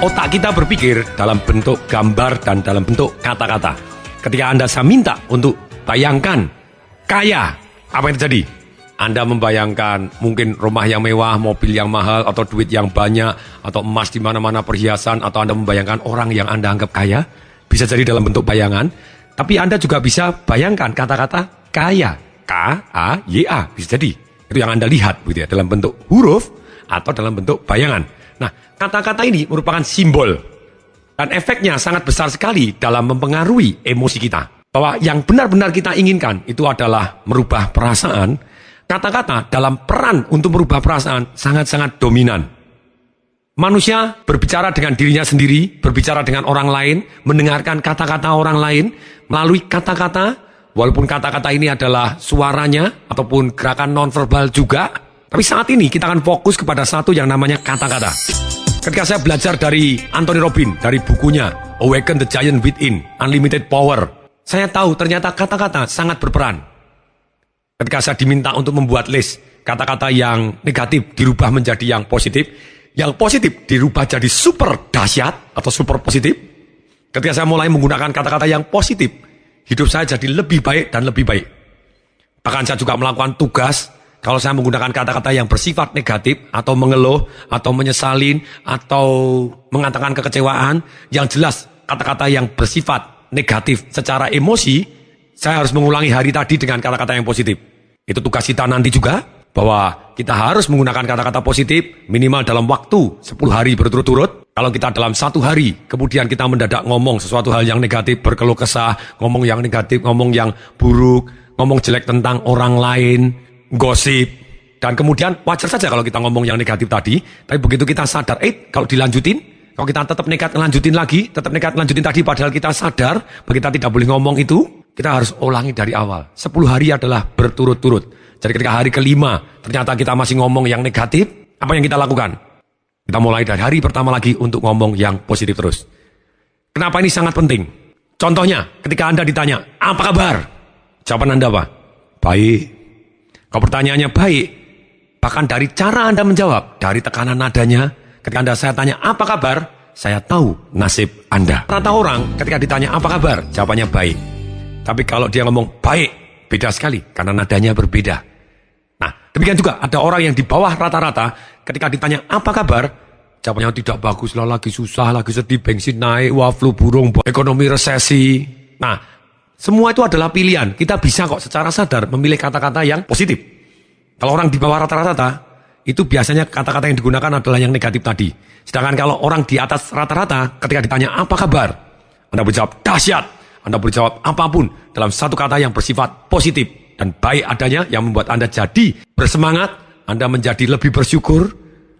Otak kita berpikir dalam bentuk gambar dan dalam bentuk kata-kata. Ketika Anda saya minta untuk bayangkan kaya, apa yang terjadi? Anda membayangkan mungkin rumah yang mewah, mobil yang mahal, atau duit yang banyak, atau emas di mana-mana, perhiasan, atau Anda membayangkan orang yang Anda anggap kaya. Bisa jadi dalam bentuk bayangan, tapi Anda juga bisa bayangkan kata-kata kaya, K-A-Y-A, bisa jadi. Itu yang Anda lihat gitu ya, dalam bentuk huruf atau dalam bentuk bayangan. Nah, kata-kata ini merupakan simbol. Dan efeknya sangat besar sekali dalam mempengaruhi emosi kita. Bahwa yang benar-benar kita inginkan itu adalah merubah perasaan. Kata-kata dalam peran untuk merubah perasaan sangat-sangat dominan. Manusia berbicara dengan dirinya sendiri, berbicara dengan orang lain, mendengarkan kata-kata orang lain, melalui kata-kata, walaupun kata-kata ini adalah suaranya, ataupun gerakan nonverbal juga. Tapi saat ini kita akan fokus kepada satu yang namanya kata-kata. Ketika saya belajar dari Anthony Robbins, dari bukunya Awaken the Giant Within, Unlimited Power, saya tahu ternyata kata-kata sangat berperan. Ketika saya diminta untuk membuat list kata-kata yang negatif dirubah menjadi yang positif dirubah jadi super dahsyat atau super positif. Ketika saya mulai menggunakan kata-kata yang positif, hidup saya jadi lebih baik dan lebih baik. Bahkan saya juga melakukan tugas. Kalau saya menggunakan kata-kata yang bersifat negatif, atau mengeluh, atau menyesalin, atau mengatakan kekecewaan, yang jelas kata-kata yang bersifat negatif secara emosi, saya harus mengulangi hari tadi dengan kata-kata yang positif. Itu tugas kita nanti juga, bahwa kita harus menggunakan kata-kata positif minimal dalam waktu 10 hari berturut-turut. Kalau kita dalam 1 hari, kemudian kita mendadak ngomong sesuatu hal yang negatif, berkeluh kesah, ngomong yang negatif, ngomong yang buruk, ngomong jelek tentang orang lain, gosip, dan kemudian wajar saja kalau kita ngomong yang negatif tadi, tapi begitu kita sadar, kalau dilanjutin, kalau kita tetap nekat lanjutin lagi, tetap nekat lanjutin tadi, padahal kita sadar bahwa kita tidak boleh ngomong itu, kita harus ulangi dari awal. 10 hari adalah berturut-turut. Jadi ketika hari kelima, ternyata kita masih ngomong yang negatif, apa yang kita lakukan? Kita mulai dari hari pertama lagi untuk ngomong yang positif terus. Kenapa ini sangat penting? Contohnya, ketika Anda ditanya, apa kabar? Jawaban Anda apa? Baik. Kalau pertanyaannya baik, bahkan dari cara Anda menjawab, dari tekanan nadanya, ketika saya tanya apa kabar, saya tahu nasib Anda. Rata orang ketika ditanya apa kabar, jawabannya baik. Tapi kalau dia ngomong baik, beda sekali, karena nadanya berbeda. Nah, demikian juga ada orang yang di bawah rata-rata, ketika ditanya apa kabar, jawabannya tidak bagus lah, lagi susah, lagi sedih, bensin naik, wah flu burung, ekonomi resesi. Nah, semua itu adalah pilihan. Kita bisa kok secara sadar memilih kata-kata yang positif. Kalau orang di bawah rata-rata, itu biasanya kata-kata yang digunakan adalah yang negatif tadi. Sedangkan kalau orang di atas rata-rata, ketika ditanya apa kabar, Anda berjawab dahsyat. Anda berjawab apapun dalam satu kata yang bersifat positif dan baik adanya, yang membuat Anda jadi bersemangat, Anda menjadi lebih bersyukur,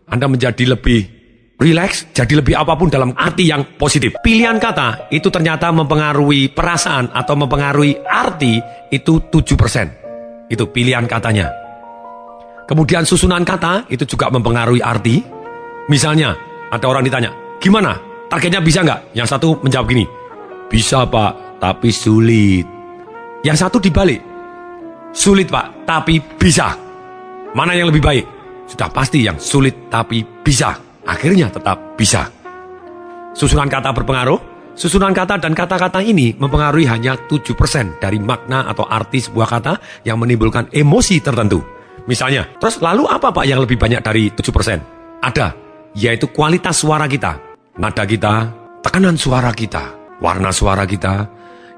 Anda menjadi lebih relax, jadi lebih apapun dalam arti yang positif. Pilihan kata itu ternyata mempengaruhi perasaan atau mempengaruhi arti itu 7%. Itu pilihan katanya. Kemudian susunan kata itu juga mempengaruhi arti. Misalnya, ada orang ditanya, gimana? Targetnya bisa nggak? Yang satu menjawab gini, bisa Pak, tapi sulit. Yang satu dibalik, sulit Pak, tapi bisa. Mana yang lebih baik? Sudah pasti yang sulit tapi bisa. Akhirnya tetap bisa. Susunan kata berpengaruh. Susunan kata dan kata-kata ini mempengaruhi hanya 7% dari makna atau arti sebuah kata yang menimbulkan emosi tertentu. Misalnya, terus lalu apa Pak yang lebih banyak dari 7%? Ada, yaitu kualitas suara kita, nada kita, tekanan suara kita, warna suara kita.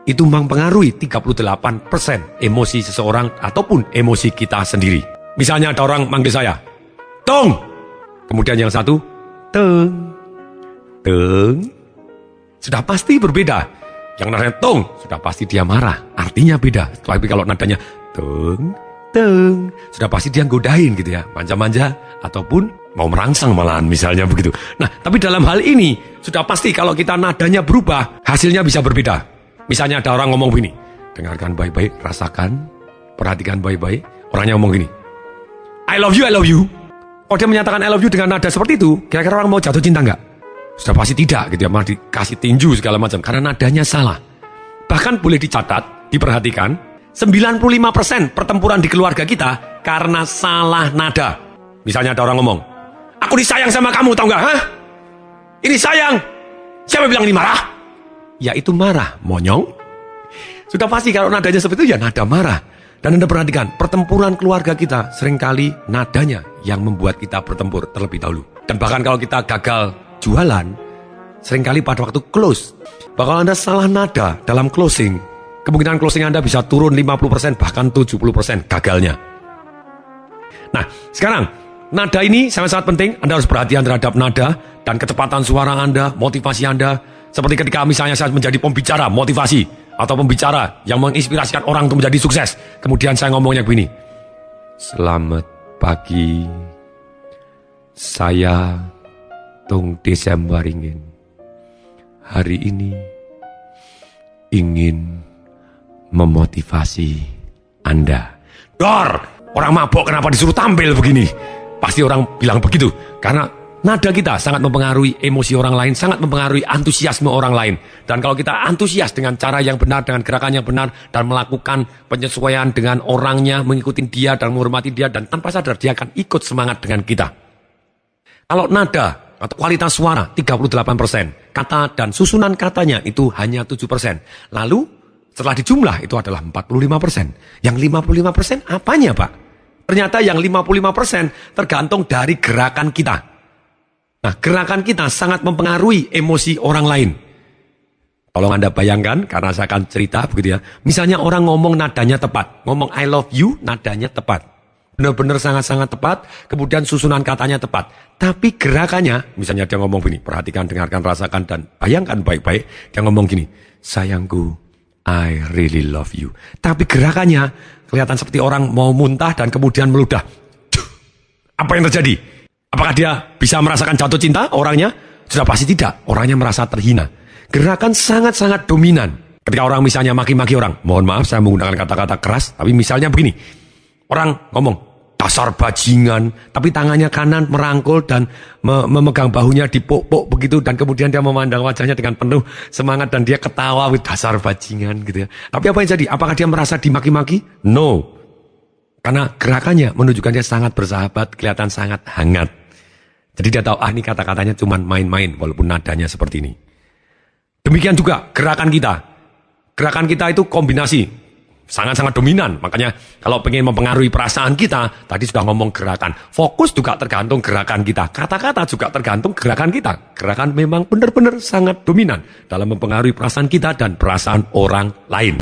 Itu mempengaruhi 38% emosi seseorang ataupun emosi kita sendiri. Misalnya ada orang manggil saya, Tong! Kemudian yang satu, Teng. Teng. Sudah pasti berbeda. Yang nadanya tong, sudah pasti dia marah. Artinya beda. Tapi kalau nadanya teng, teng, sudah pasti dia godain gitu ya. Manja-manja ataupun mau merangsang malahan misalnya begitu. Nah, tapi dalam hal ini sudah pasti kalau kita nadanya berubah, hasilnya bisa berbeda. Misalnya ada orang ngomong begini, dengarkan baik-baik, rasakan, perhatikan baik-baik. Orangnya ngomong gini, I love you, I love you. Kalau dia menyatakan I love you dengan nada seperti itu, kira-kira orang mau jatuh cinta nggak? Sudah pasti tidak gitu ya, malah dikasih tinju segala macam, karena nadanya salah. Bahkan boleh dicatat, diperhatikan, 95% pertempuran di keluarga kita karena salah nada. Misalnya ada orang ngomong, aku disayang sama kamu, tau nggak? Hah? Ini sayang. Siapa bilang ini marah? Ya itu marah, monyong. Sudah pasti kalau nadanya seperti itu ya nada marah. Dan Anda perhatikan, pertempuran keluarga kita seringkali nadanya yang membuat kita bertempur terlebih dahulu. Dan bahkan kalau kita gagal jualan, seringkali pada waktu close. Kalau Anda salah nada dalam closing, kemungkinan closing Anda bisa turun 50%, bahkan 70% gagalnya. Nah, sekarang, nada ini sangat-sangat penting. Anda harus perhatian terhadap nada dan kecepatan suara Anda, motivasi Anda. Seperti ketika misalnya saya menjadi pembicara motivasi, atau pembicara yang menginspirasikan orang untuk menjadi sukses. Kemudian saya ngomongnya begini. Selamat pagi. Saya Tung Desember hari ini ingin memotivasi Anda. Dor, orang mabok kenapa disuruh tampil begini? Pasti orang bilang begitu. Karena nada kita sangat mempengaruhi emosi orang lain, sangat mempengaruhi antusiasme orang lain. Dan kalau kita antusias dengan cara yang benar, dengan gerakan yang benar, dan melakukan penyesuaian dengan orangnya, mengikuti dia dan menghormati dia, dan tanpa sadar dia akan ikut semangat dengan kita. Kalau nada atau kualitas suara 38%, kata dan susunan katanya itu hanya 7%. Lalu setelah dijumlah itu adalah 45%. Yang 55% apanya, Pak? Ternyata yang 55% tergantung dari gerakan kita. Nah, gerakan kita sangat mempengaruhi emosi orang lain. Tolong Anda bayangkan, karena saya akan cerita begitu ya. Misalnya orang ngomong nadanya tepat. Ngomong I love you, nadanya tepat. Benar-benar sangat-sangat tepat, kemudian susunan katanya tepat. Tapi gerakannya, misalnya dia ngomong begini, perhatikan, dengarkan, rasakan, dan bayangkan baik-baik. Dia ngomong gini, sayangku, I really love you. Tapi gerakannya kelihatan seperti orang mau muntah dan kemudian meludah. Apa yang terjadi? Apakah dia bisa merasakan jatuh cinta orangnya? Sudah pasti tidak. Orangnya merasa terhina. Gerakan sangat-sangat dominan. Ketika orang misalnya maki-maki orang. Mohon maaf saya menggunakan kata-kata keras. Tapi misalnya begini. Orang ngomong, dasar bajingan. Tapi tangannya kanan merangkul dan memegang bahunya dipuk-puk begitu. Dan kemudian dia memandang wajahnya dengan penuh semangat. Dan dia ketawa, dasar bajingan gitu ya. Tapi apa yang jadi? Apakah dia merasa dimaki-maki? No. Karena gerakannya menunjukkan dia sangat bersahabat. Kelihatan sangat hangat. Jadi dia tahu, ini kata-katanya cuma main-main walaupun nadanya seperti ini. Demikian juga gerakan kita. Gerakan kita itu kombinasi. Sangat-sangat dominan. Makanya kalau pengen mempengaruhi perasaan kita, tadi sudah ngomong gerakan. Fokus juga tergantung gerakan kita. Kata-kata juga tergantung gerakan kita. Gerakan memang benar-benar sangat dominan dalam mempengaruhi perasaan kita dan perasaan orang lain.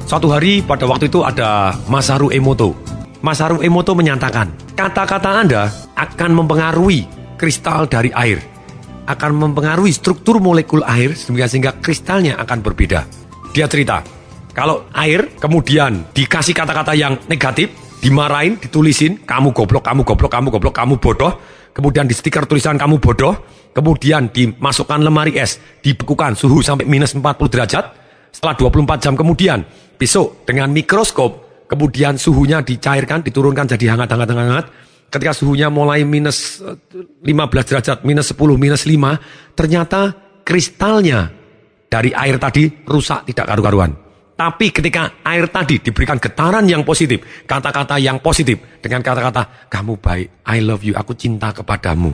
Suatu hari pada waktu itu ada Masaru Emoto. Masaru Emoto menyatakan, kata-kata Anda akan mempengaruhi kristal dari air. Akan mempengaruhi struktur molekul air sehingga kristalnya akan berbeda. Dia cerita, kalau air kemudian dikasih kata-kata yang negatif, dimarahin, ditulisin, kamu goblok, kamu goblok, kamu goblok, kamu bodoh. Kemudian di stiker tulisan kamu bodoh. Kemudian dimasukkan lemari es, dibekukan suhu sampai minus 40 derajat. Setelah 24 jam kemudian, besok dengan mikroskop, kemudian suhunya dicairkan, diturunkan jadi hangat. Ketika suhunya mulai minus 15 derajat, minus 10, minus 5, ternyata kristalnya dari air tadi rusak tidak karu-karuan. Tapi ketika air tadi diberikan getaran yang positif, kata-kata yang positif, dengan kata-kata, kamu baik, I love you, aku cinta kepadamu,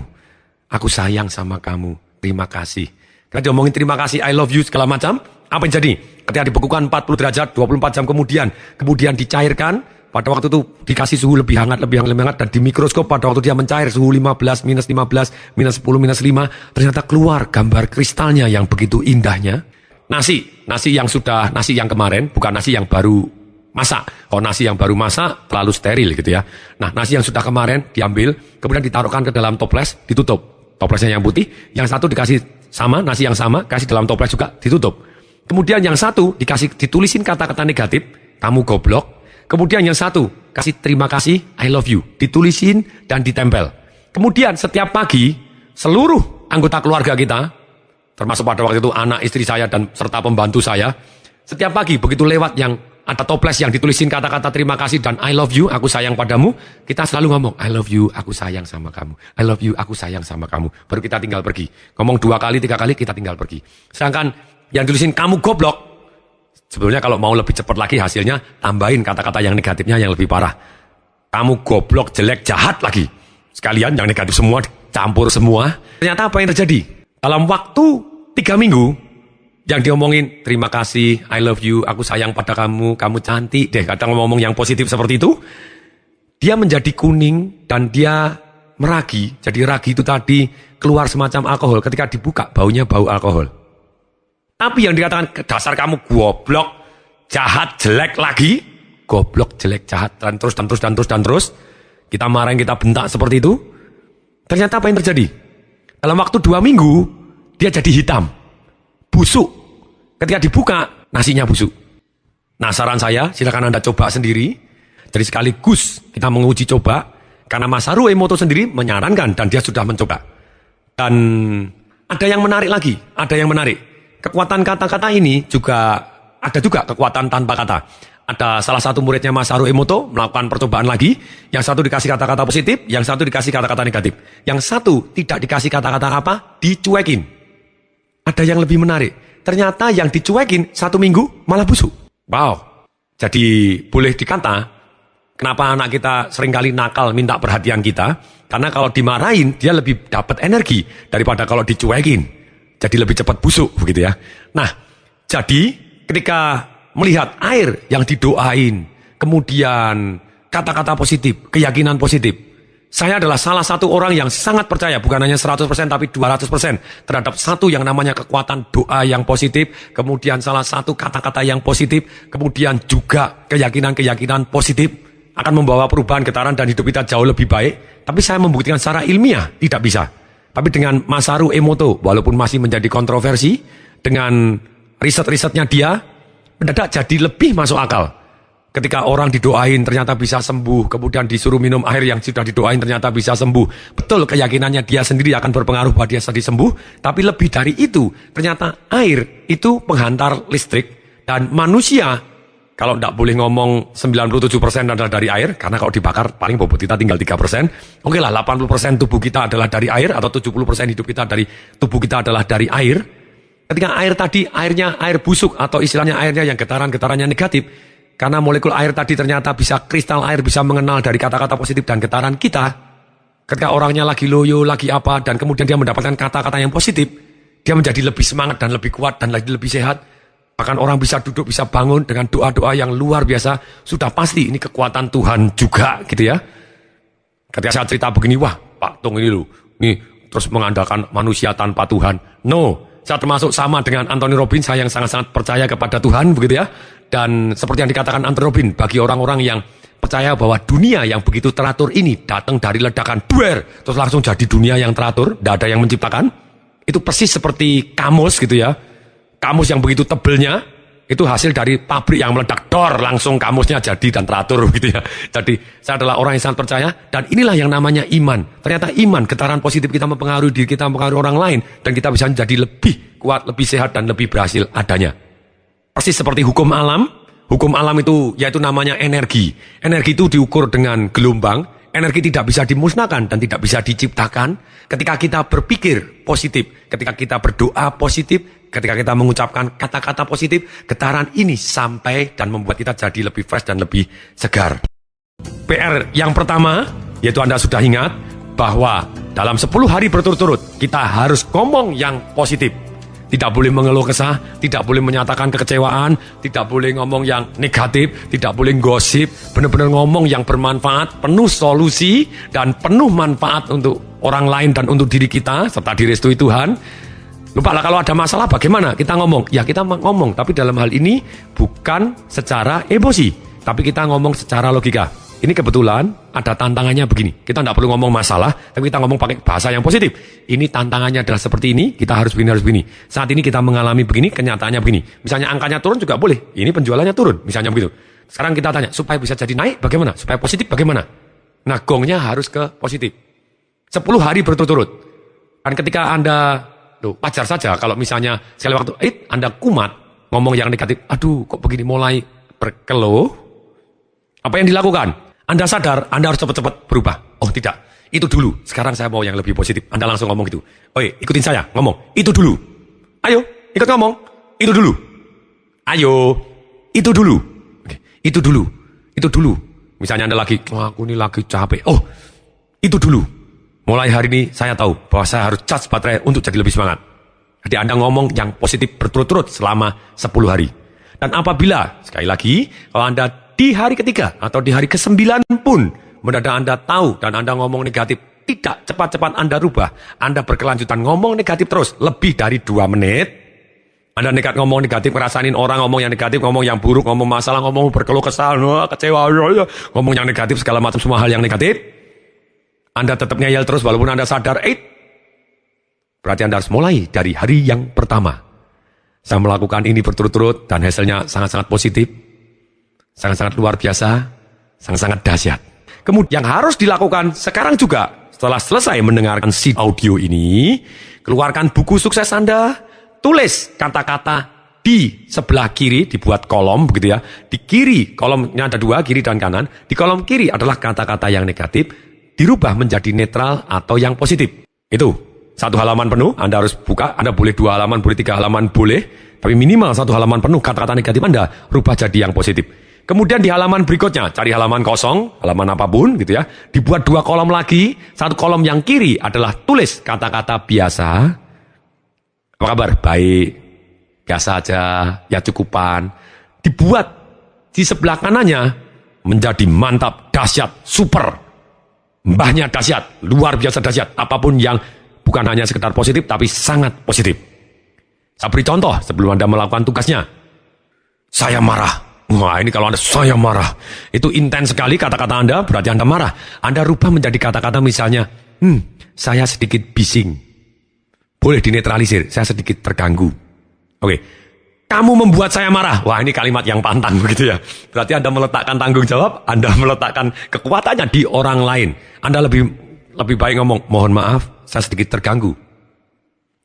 aku sayang sama kamu, terima kasih. Karena diomongin terima kasih, I love you, segala macam, apa yang jadi? Ketika dibekukan 40 derajat, 24 jam kemudian dicairkan, pada waktu itu dikasih suhu lebih hangat, dan di mikroskop pada waktu dia mencair suhu 15, minus 15, minus 10, minus 5, ternyata keluar gambar kristalnya yang begitu indahnya. Nasi yang kemarin, bukan nasi yang baru masak. Kalau nasi yang baru masak, terlalu steril gitu ya. Nah, nasi yang sudah kemarin diambil, kemudian ditaruhkan ke dalam toples, ditutup. Toplesnya yang putih, yang satu dikasih sama, nasi yang sama, kasih dalam toples juga, ditutup. Kemudian yang satu ditulisin kata-kata negatif, kamu goblok. Kemudian yang satu, kasih terima kasih, I love you. Ditulisin dan ditempel. Kemudian setiap pagi, seluruh anggota keluarga kita, termasuk pada waktu itu anak, istri saya, dan serta pembantu saya, setiap pagi begitu lewat yang ada toples yang ditulisin kata-kata terima kasih dan I love you, aku sayang padamu, kita selalu ngomong, I love you, aku sayang sama kamu. I love you, aku sayang sama kamu. Baru kita tinggal pergi. Ngomong 2 kali, 3 kali, kita tinggal pergi. Sedangkan yang ditulisin kamu goblok, sebetulnya kalau mau lebih cepat lagi hasilnya, tambahin kata-kata yang negatifnya yang lebih parah. Kamu goblok, jelek, jahat lagi. Sekalian yang negatif semua, campur semua. Ternyata apa yang terjadi? Dalam waktu 3 minggu, yang diomongin, terima kasih, I love you, aku sayang pada kamu, kamu cantik deh, kadang ngomong yang positif seperti itu, dia menjadi kuning dan dia meragi. Jadi ragi itu tadi keluar semacam alkohol, ketika dibuka baunya bau alkohol. Tapi yang dikatakan, dasar kamu goblok, jahat, jelek lagi, goblok, jelek, jahat, dan terus, kita marahin, kita bentak seperti itu, ternyata apa yang terjadi? Dalam waktu 2 minggu, dia jadi hitam, busuk. Ketika dibuka, nasinya busuk. Nah, saran saya, silakan Anda coba sendiri. Jadi sekaligus kita menguji coba, karena Masaru Emoto sendiri menyarankan dan dia sudah mencoba. Dan ada yang menarik lagi, ada yang menarik. Kekuatan kata-kata ini juga ada juga kekuatan tanpa kata. Ada salah satu muridnya Masaru Emoto melakukan percobaan lagi. Yang satu dikasih kata-kata positif, yang satu dikasih kata-kata negatif. Yang satu tidak dikasih kata-kata apa, dicuekin. Ada yang lebih menarik. Ternyata yang dicuekin 1 minggu malah busuk. Wow. Jadi boleh dikata, kenapa anak kita seringkali nakal minta perhatian kita? Karena kalau dimarahin, dia lebih dapat energi daripada kalau dicuekin. Jadi lebih cepat busuk, begitu ya. Nah, jadi ketika melihat air yang didoain, kemudian kata-kata positif, keyakinan positif. Saya adalah salah satu orang yang sangat percaya, bukan hanya 100% tapi 200% terhadap satu yang namanya kekuatan doa yang positif, kemudian salah satu kata-kata yang positif, kemudian juga keyakinan-keyakinan positif akan membawa perubahan, getaran dan hidup kita jauh lebih baik. Tapi saya membuktikan secara ilmiah tidak bisa. Tapi dengan Masaru Emoto, walaupun masih menjadi kontroversi, dengan riset-risetnya dia, mendadak jadi lebih masuk akal. Ketika orang didoain ternyata bisa sembuh, kemudian disuruh minum air yang sudah didoain ternyata bisa sembuh. Betul, keyakinannya dia sendiri akan berpengaruh bahwa dia sedih sembuh, tapi lebih dari itu, ternyata air itu penghantar listrik, dan manusia, kalau tidak boleh ngomong 97% adalah dari air, karena kalau dibakar paling bobot kita tinggal 3%, oke lah 80% tubuh kita adalah dari air, atau 70% hidup kita dari tubuh kita adalah dari air. Ketika air tadi, airnya air busuk, atau istilahnya airnya yang getaran-getarannya negatif, karena molekul air tadi ternyata bisa, kristal air bisa mengenal dari kata-kata positif dan getaran kita. Ketika orangnya lagi loyo, lagi apa, dan kemudian dia mendapatkan kata-kata yang positif, dia menjadi lebih semangat dan lebih kuat dan lebih sehat. Bahkan orang bisa duduk, bisa bangun dengan doa-doa yang luar biasa. Sudah pasti ini kekuatan Tuhan juga, gitu ya. Ketika saya cerita begini, wah Pak Tung ini loh, nih terus mengandalkan manusia tanpa Tuhan. No, saya termasuk sama dengan Anthony Robbins, saya yang sangat-sangat percaya kepada Tuhan, begitu ya. Dan seperti yang dikatakan Anthony Robbins, bagi orang-orang yang percaya bahwa dunia yang begitu teratur ini datang dari ledakan duer, terus langsung jadi dunia yang teratur, tidak ada yang menciptakan. Itu persis seperti kamus, gitu ya. Kamus yang begitu tebelnya, itu hasil dari pabrik yang meledak, dor, langsung kamusnya jadi dan teratur, gitu ya. Jadi saya adalah orang yang sangat percaya, dan inilah yang namanya iman. Ternyata iman, getaran positif kita mempengaruhi diri kita, mempengaruhi orang lain, dan kita bisa menjadi lebih kuat, lebih sehat, dan lebih berhasil adanya. Persis seperti hukum alam itu yaitu namanya energi. Energi itu diukur dengan gelombang, energi tidak bisa dimusnahkan dan tidak bisa diciptakan. Ketika kita berpikir positif, ketika kita berdoa positif, ketika kita mengucapkan kata-kata positif, getaran ini sampai dan membuat kita jadi lebih fresh dan lebih segar. PR yang pertama, yaitu Anda sudah ingat, bahwa dalam 10 hari berturut-turut, kita harus ngomong yang positif. Tidak boleh mengeluh kesah, tidak boleh menyatakan kekecewaan, tidak boleh ngomong yang negatif, tidak boleh gosip, benar-benar ngomong yang bermanfaat, penuh solusi, dan penuh manfaat untuk orang lain dan untuk diri kita, serta direstui Tuhan. Lupa lah kalau ada masalah bagaimana kita ngomong. Ya kita ngomong, tapi dalam hal ini bukan secara emosi, tapi kita ngomong secara logika. Ini kebetulan ada tantangannya begini. Kita tidak perlu ngomong masalah, tapi kita ngomong pakai bahasa yang positif. Ini tantangannya adalah seperti ini, kita harus begini, harus begini. Saat ini kita mengalami begini, kenyataannya begini. Misalnya angkanya turun juga boleh, ini penjualannya turun, misalnya begitu. Sekarang kita tanya, supaya bisa jadi naik bagaimana? Supaya positif bagaimana? Nah, gongnya harus ke positif. 10 hari berturut-turut. Dan ketika Anda, wajar saja kalau misalnya sekali waktu, Anda kumat, ngomong yang negatif, aduh kok begini, mulai berkeluh. Apa yang dilakukan? Anda sadar, Anda harus cepat-cepat berubah. Oh tidak, itu dulu. Sekarang saya mau yang lebih positif. Anda langsung ngomong gitu. Oi, ikutin saya, ngomong. Itu dulu. Ayo, ikut ngomong. Itu dulu. Ayo, itu dulu. Oke, itu dulu. Itu dulu. Misalnya Anda lagi, aku ini lagi capek. Oh, itu dulu. Mulai hari ini saya tahu bahwa saya harus charge baterai untuk jadi lebih semangat. Jadi Anda ngomong yang positif berturut-turut selama 10 hari. Dan apabila, sekali lagi, kalau Anda di hari ketiga atau di hari ke-9 pun, mendadak Anda tahu dan Anda ngomong negatif, tidak cepat-cepat Anda rubah. Anda berkelanjutan ngomong negatif terus, lebih dari 2 menit. Anda nekat ngomong negatif, ngerasain orang ngomong yang negatif, ngomong yang buruk, ngomong masalah, ngomong berkeluh kesal, kecewa, ngomong yang negatif, segala macam semua hal yang negatif. Anda tetap ngeyel terus walaupun Anda sadar, berarti Anda harus mulai dari hari yang pertama. Saya melakukan ini berturut-turut dan hasilnya sangat-sangat positif, sangat-sangat luar biasa, sangat-sangat dahsyat. Kemudian yang harus dilakukan sekarang juga, setelah selesai mendengarkan si audio ini, keluarkan buku sukses Anda, tulis kata-kata di sebelah kiri, dibuat kolom begitu ya. Di kiri, kolomnya ada 2, kiri dan kanan. Di kolom kiri adalah kata-kata yang negatif, dirubah menjadi netral atau yang positif. Itu. 1 halaman penuh, Anda harus buka, Anda boleh 2 halaman, boleh 3 halaman, boleh. Tapi minimal 1 halaman penuh kata-kata negatif Anda, rubah jadi yang positif. Kemudian di halaman berikutnya, cari halaman kosong, halaman apapun gitu ya. Dibuat 2 kolom lagi, 1 kolom yang kiri adalah tulis kata-kata biasa. Apa kabar? Baik, biasa aja, ya cukupan. Dibuat di sebelah kanannya menjadi mantap, dahsyat, super. Mbahnya dahsyat, luar biasa dahsyat. Apapun yang bukan hanya sekedar positif, tapi sangat positif. Saya beri contoh sebelum Anda melakukan tugasnya. Saya marah. Wah, ini kalau Anda saya marah. Itu intens sekali kata-kata Anda, berarti Anda marah. Anda rubah menjadi kata-kata misalnya, saya sedikit bising. Boleh dinetralisir, saya sedikit terganggu. Oke. Kamu membuat saya marah. Wah, ini kalimat yang pantang begitu ya. Berarti Anda meletakkan tanggung jawab, Anda meletakkan kekuatannya di orang lain. Anda lebih baik ngomong, mohon maaf, saya sedikit terganggu.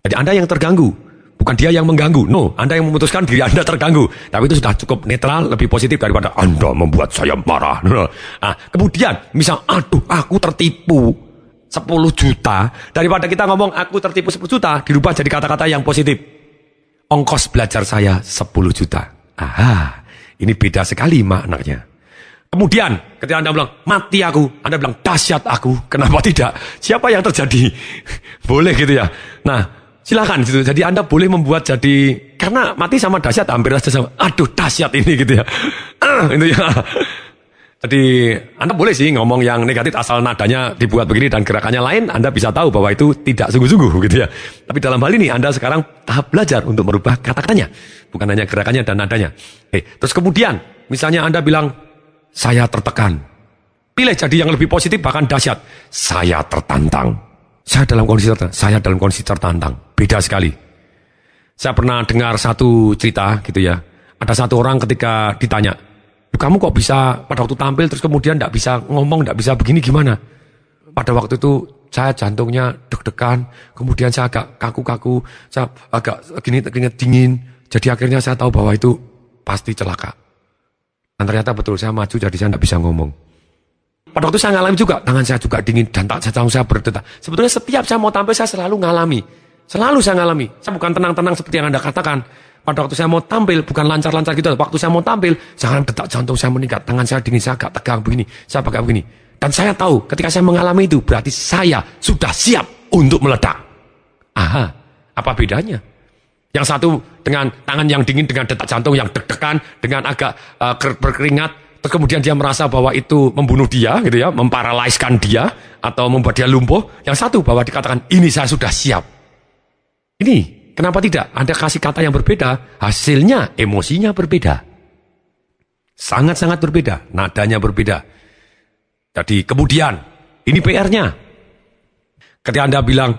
Jadi Anda yang terganggu, bukan dia yang mengganggu. No, Anda yang memutuskan diri Anda terganggu. Tapi itu sudah cukup netral, lebih positif daripada Anda membuat saya marah. Nah, kemudian, misal, aku tertipu 10 juta. Daripada kita ngomong, aku tertipu 10 juta, dirubah jadi kata-kata yang positif. Ongkos belajar saya 10 juta. Ini beda sekali maknanya. Kemudian ketika Anda bilang, mati aku, Anda bilang, dahsyat aku. Kenapa tidak? Siapa yang terjadi? Boleh gitu ya. Nah, silakan gitu. Jadi Anda boleh membuat jadi, karena mati sama dahsyat hampir saja sama. Aduh, dahsyat ini gitu ya. Itu ya. Jadi Anda boleh sih ngomong yang negatif asal nadanya dibuat begini dan gerakannya lain, Anda bisa tahu bahwa itu tidak sungguh-sungguh gitu ya. Tapi dalam hal ini Anda sekarang tahap belajar untuk merubah kata-katanya, bukan hanya gerakannya dan nadanya. Terus kemudian misalnya Anda bilang, saya tertekan. Pilih jadi yang lebih positif, bahkan dahsyat. Saya tertantang. Saya dalam kondisi tertantang. Beda sekali. Saya pernah dengar satu cerita gitu ya. Ada satu orang ketika ditanya, kamu kok bisa pada waktu tampil terus kemudian tidak bisa ngomong, tidak bisa begini gimana? Pada waktu itu saya jantungnya deg-degan, kemudian saya agak kaku-kaku, saya agak keringet dingin. Jadi akhirnya saya tahu bahwa itu pasti celaka. Dan ternyata betul, saya maju jadi saya tidak bisa ngomong. Pada waktu saya ngalami juga, tangan saya juga dingin dan jantung saya berdetak. Sebetulnya setiap saya mau tampil saya selalu ngalami. Selalu saya ngalami. Saya bukan tenang-tenang seperti yang Anda katakan. Pada waktu saya mau tampil, bukan lancar-lancar gitu. Waktu saya mau tampil, jangan detak jantung saya meningkat. Tangan saya dingin, saya agak tegang begini. Saya pakai begini. Dan saya tahu, ketika saya mengalami itu, berarti saya sudah siap untuk meledak. Apa bedanya? Yang satu dengan tangan yang dingin, dengan detak jantung yang deg-degan, dengan agak berkeringat, terus kemudian dia merasa bahwa itu membunuh dia, gitu ya, memparalaiskan dia, atau membuat dia lumpuh. Yang satu bahwa dikatakan, ini saya sudah siap. Ini, kenapa tidak? Anda kasih kata yang berbeda, hasilnya, emosinya berbeda. Sangat-sangat berbeda, nadanya berbeda. Jadi kemudian, ini PR-nya. Ketika Anda bilang,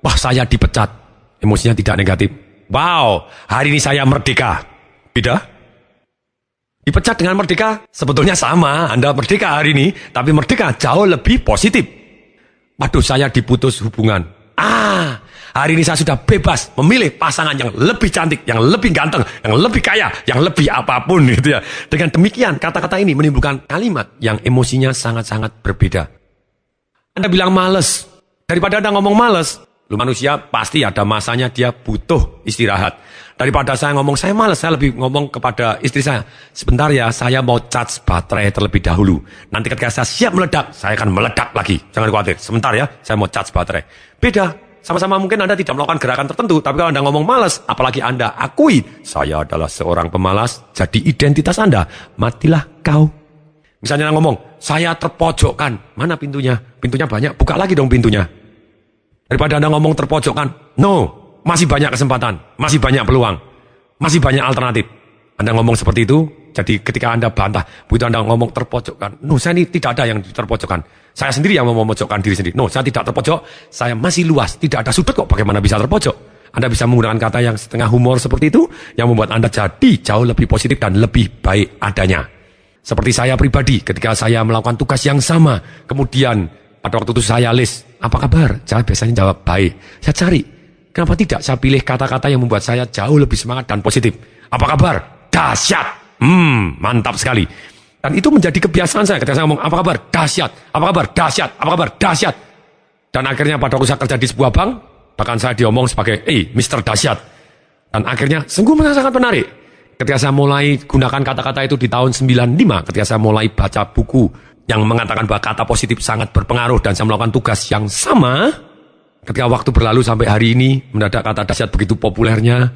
wah saya dipecat, emosinya tidak negatif. Wow, hari ini saya merdeka. Beda? Dipecat dengan merdeka sebetulnya sama. Anda merdeka hari ini, tapi merdeka jauh lebih positif. Waduh, saya diputus hubungan. Hari ini saya sudah bebas memilih pasangan yang lebih cantik, yang lebih ganteng, yang lebih kaya, yang lebih apapun gitu ya. Dengan demikian, kata-kata ini menimbulkan kalimat yang emosinya sangat-sangat berbeda. Anda bilang males. Daripada Anda ngomong males, manusia pasti ada masanya dia butuh istirahat. Daripada saya ngomong saya malas, saya lebih ngomong kepada istri saya, sebentar ya, saya mau charge baterai terlebih dahulu. Nanti ketika saya siap meledak, saya akan meledak lagi. Jangan khawatir, sebentar ya, saya mau charge baterai. Beda, Sama-sama mungkin Anda tidak melakukan gerakan tertentu, tapi kalau Anda ngomong malas, apalagi Anda akui, saya adalah seorang pemalas, jadi identitas Anda, matilah kau. Misalnya Anda ngomong, saya terpojokkan, mana pintunya? Pintunya banyak, buka lagi dong pintunya. Daripada Anda ngomong terpojokkan, no, masih banyak kesempatan, masih banyak peluang, masih banyak alternatif. Anda ngomong seperti itu, jadi ketika Anda bantah, begitu Anda ngomong terpojokkan, no, saya ini tidak ada yang terpojokkan. Saya sendiri yang mau memojokkan diri sendiri. No, saya tidak terpojok, saya masih luas, tidak ada sudut kok, bagaimana bisa terpojok? Anda bisa menggunakan kata yang setengah humor seperti itu, yang membuat Anda jadi jauh lebih positif dan lebih baik adanya. Seperti saya pribadi, ketika saya melakukan tugas yang sama, kemudian pada waktu itu saya list, apa kabar? Saya biasanya jawab baik. Saya cari, kenapa tidak saya pilih kata-kata yang membuat saya jauh lebih semangat dan positif. Apa kabar? Dahsyat. Mantap sekali. Dan itu menjadi kebiasaan saya ketika saya ngomong, apa kabar? Dahsyat. Apa kabar? Dahsyat. Apa kabar? Dahsyat. Dan akhirnya pada waktu saya kerja di sebuah bank, bahkan saya diomong sebagai, Mr. Dahsyat. Dan akhirnya sungguh sangat menarik. Ketika saya mulai gunakan kata-kata itu di tahun 95, ketika saya mulai baca buku yang mengatakan bahwa kata positif sangat berpengaruh dan saya melakukan tugas yang sama, ketika waktu berlalu sampai hari ini, mendadak kata dahsyat begitu populernya,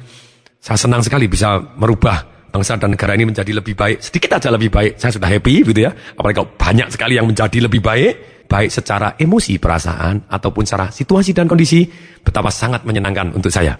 saya senang sekali bisa merubah bangsa dan negara ini menjadi lebih baik. Sedikit aja lebih baik, saya sudah happy gitu ya. Apalagi kalau banyak sekali yang menjadi lebih baik, baik secara emosi, perasaan, ataupun secara situasi dan kondisi, betapa sangat menyenangkan untuk saya.